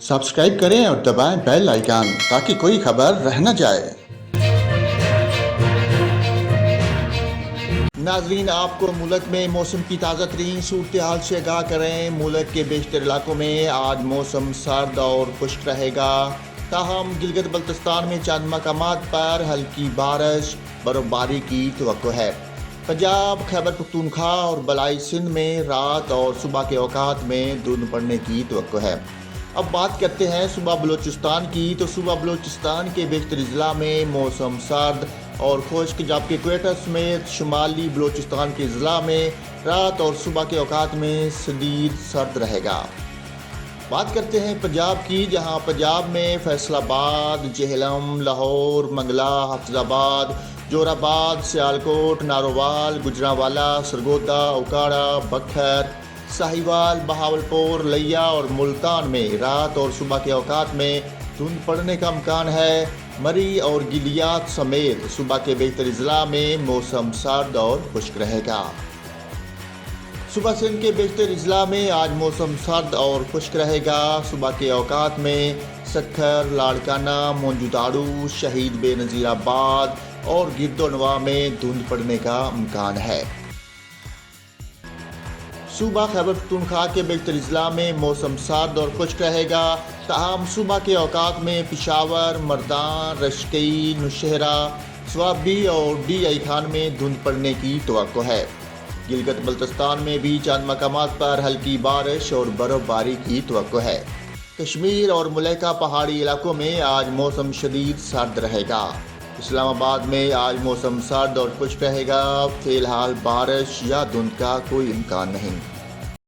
Subscribe करें और दबाएं बेल आइकन ताकि कोई खबर रह न जाए। नाजरीन, आपको मुल्क में मौसम की ताज़ा तरीन सूरत हाल से आगाह करें। मुल्क के बेशतर इलाकों में आज मौसम सर्द और खुश्क रहेगा। ताहम गिलगित बल्तिस्तान में चंद मकामात पर हल्की बारिश बर्फबारी की तवक्को है। पंजाब, खैबर पख्तूनख्वा और बलाई सिंध में रात और सुबह के औकात में धुंध पड़ने की तवक्को है। अब बात करते हैं सुबह बलूचिस्तान की। तो सुबह बलूचिस्तान के बेशतर अजला में मौसम सर्द और खुश्क, जबकि क्वेटा समेत शुमाली बलूचिस्तान के अजला में रात और सुबह के औकात में शदीद सर्द रहेगा। बात करते हैं पंजाब की, जहां पंजाब में फैसलाबाद, जेहलम, लाहौर, मंगला, हाफिजाबाद, जोराबाद, सियालकोट, नारोवाल, गुजरांवाला, सरगोदा, उकाड़ा, बखर, साहिवाल, बहावलपुर, लिया और मुल्तान में रात और सुबह के औकात में धुंध पड़ने का इम्कान है। मरी और गिलियात समेत सुबह के बेहतर अजला में मौसम सर्द और खुश्क रहेगा। सुबह सिंध के बेशतर अजला में आज मौसम सर्द और खुश्क रहेगा। सुबह के औकात में सक्खर, लाड़काना, मोंजुदाड़ू, शहीद बेनज़ीराबाद और गिरदोनवा में धुंध पड़ने का इम्कान है। सुबह खैबर पख्तूनख्वा के बेशतर अजला में मौसम सर्द और खुश्क रहेगा। ताहम सुबह के औकात में पिशावर, मर्दान, रशकई, नौशहरा, स्वाबी और डी आई खान में धुंध पड़ने की तवक्को है। गिलगित बल्तिस्तान में भी चंद मकामात पर हल्की बारिश और बर्फबारी की तवक्को है। कश्मीर और मुलैका पहाड़ी इलाकों में आज मौसम शदीद सर्द रहेगा। इस्लामाबाद में आज मौसम सर्द और खुश्क रहेगा। फिलहाल बारिश या धुंध का कोई इम्कान नहीं।